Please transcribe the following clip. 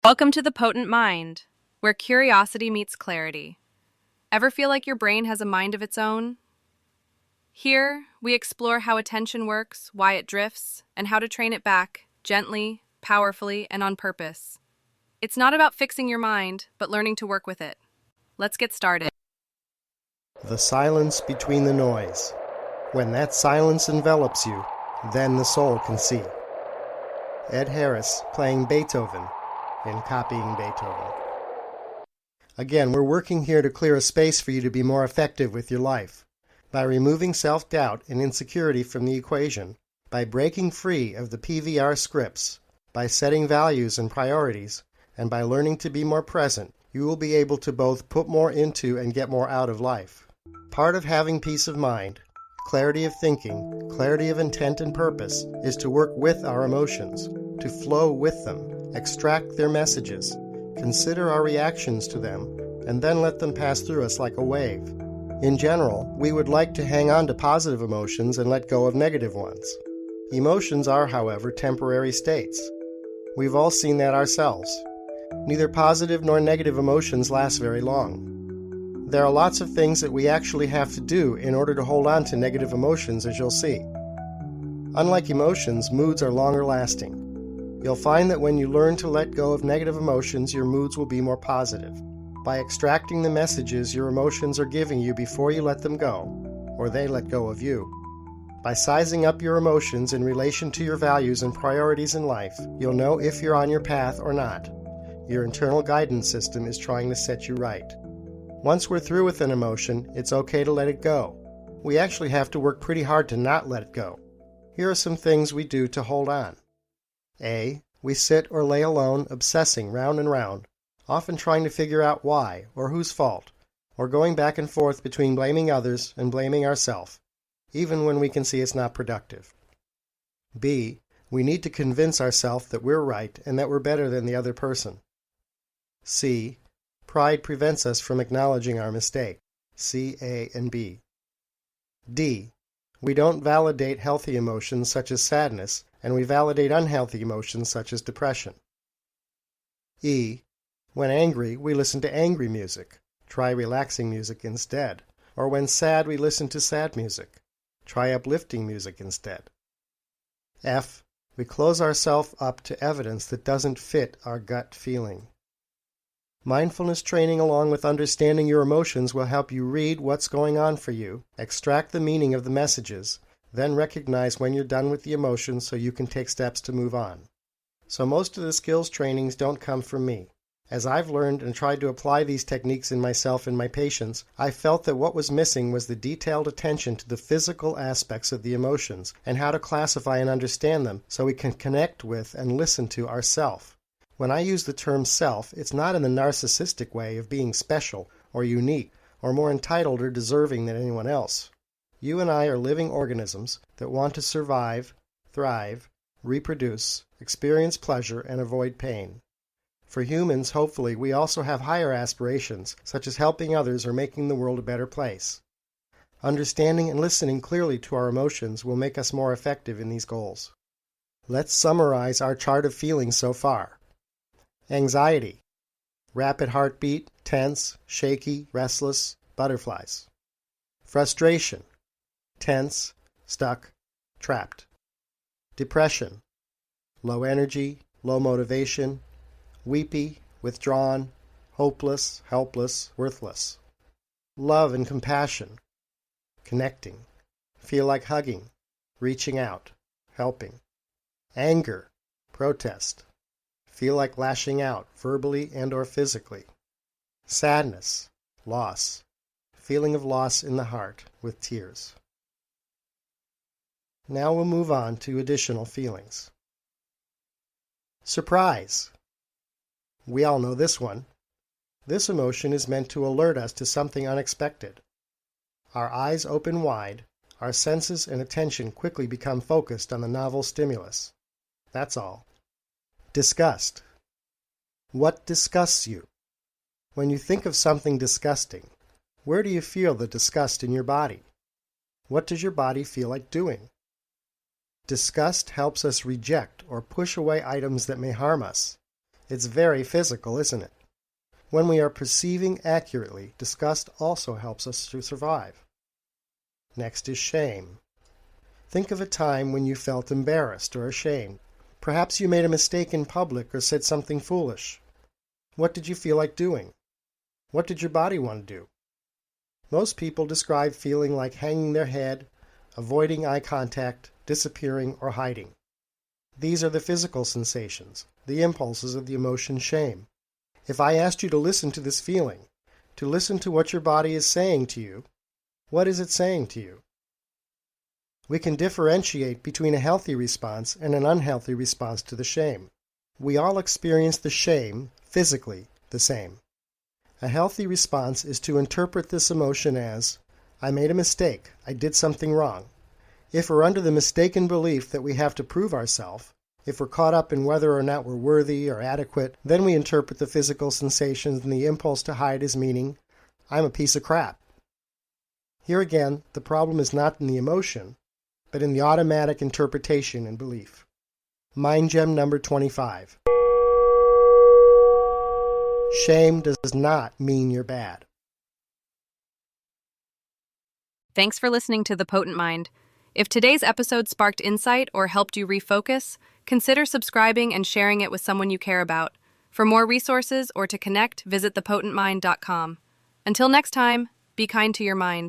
Welcome to the Potent Mind, where curiosity meets clarity. Ever feel like your brain has a mind of its own? Here, we explore how attention works, why it drifts, and how to train it back, gently, powerfully, and on purpose. It's not about fixing your mind, but learning to work with it. Let's get started. The silence between the noise. When that silence envelops you, then the soul can see. Ed Harris playing Beethoven in Copying Beethoven. Again, we're working here to clear a space for you to be more effective with your life. By removing self-doubt and insecurity from the equation, by breaking free of the PVR scripts, by setting values and priorities, and by learning to be more present, you will be able to both put more into and get more out of life. Part of having peace of mind, clarity of thinking, clarity of intent and purpose, is to work with our emotions, to flow with them, extract their messages, consider our reactions to them, and then let them pass through us like a wave. In general, we would like to hang on to positive emotions and let go of negative ones. Emotions are, however, temporary states. We've all seen that ourselves. Neither positive nor negative emotions last very long. There are lots of things that we actually have to do in order to hold on to negative emotions, as you'll see. Unlike emotions, moods are longer lasting. You'll find that when you learn to let go of negative emotions, your moods will be more positive. By extracting the messages your emotions are giving you before you let them go, or they let go of you. By sizing up your emotions in relation to your values and priorities in life, you'll know if you're on your path or not. Your internal guidance system is trying to set you right. Once we're through with an emotion, it's okay to let it go. We actually have to work pretty hard to not let it go. Here are some things we do to hold on. A. We sit or lay alone, obsessing round and round, often trying to figure out why or whose fault, or going back and forth between blaming others and blaming ourselves, even when we can see it's not productive. B. We need to convince ourselves that we're right and that we're better than the other person. C. Pride prevents us from acknowledging our mistake. C, A, and B. D. We don't validate healthy emotions such as sadness, and we validate unhealthy emotions such as depression. E. When angry, we listen to angry music. Try relaxing music instead. Or when sad, we listen to sad music. Try uplifting music instead. F. We close ourselves up to evidence that doesn't fit our gut feeling. Mindfulness training along with understanding your emotions will help you read what's going on for you, extract the meaning of the messages, then recognize when you're done with the emotions so you can take steps to move on. So most of the skills trainings don't come from me. As I've learned and tried to apply these techniques in myself and my patients, I felt that what was missing was the detailed attention to the physical aspects of the emotions and how to classify and understand them so we can connect with and listen to ourself. When I use the term self, it's not in the narcissistic way of being special or unique or more entitled or deserving than anyone else. You and I are living organisms that want to survive, thrive, reproduce, experience pleasure, and avoid pain. For humans, hopefully, we also have higher aspirations, such as helping others or making the world a better place. Understanding and listening clearly to our emotions will make us more effective in these goals. Let's summarize our chart of feelings so far. Anxiety. Rapid heartbeat, tense, shaky, restless, butterflies. Frustration. Tense, stuck, trapped. Depression. Low energy, low motivation, weepy, withdrawn, hopeless, helpless, worthless. Love and compassion. Connecting. Feel like hugging, reaching out, helping. Anger, protest. Feel like lashing out, verbally and or physically. Sadness, loss. Feeling of loss in the heart with tears. Now we'll move on to additional feelings. Surprise. We all know this one. This emotion is meant to alert us to something unexpected. Our eyes open wide, our senses and attention quickly become focused on the novel stimulus. That's all. Disgust. What disgusts you? When you think of something disgusting, where do you feel the disgust in your body? What does your body feel like doing? Disgust helps us reject or push away items that may harm us. It's very physical, isn't it? When we are perceiving accurately, disgust also helps us to survive. Next is shame. Think of a time when you felt embarrassed or ashamed. Perhaps you made a mistake in public or said something foolish. What did you feel like doing? What did your body want to do? Most people describe feeling like hanging their head, avoiding eye contact, disappearing, or hiding. These are the physical sensations, the impulses of the emotion shame. If I asked you to listen to this feeling, to listen to what your body is saying to you, what is it saying to you? We can differentiate between a healthy response and an unhealthy response to the shame. We all experience the shame, physically, the same. A healthy response is to interpret this emotion as, I made a mistake, I did something wrong. If we're under the mistaken belief that we have to prove ourselves, if we're caught up in whether or not we're worthy or adequate, then we interpret the physical sensations and the impulse to hide as meaning, I'm a piece of crap. Here again, the problem is not in the emotion, but in the automatic interpretation and belief. Mind gem number 25. Shame does not mean you're bad. Thanks for listening to The Potent Mind. If today's episode sparked insight or helped you refocus, consider subscribing and sharing it with someone you care about. For more resources or to connect, visit thepotentmind.com. Until next time, be kind to your mind.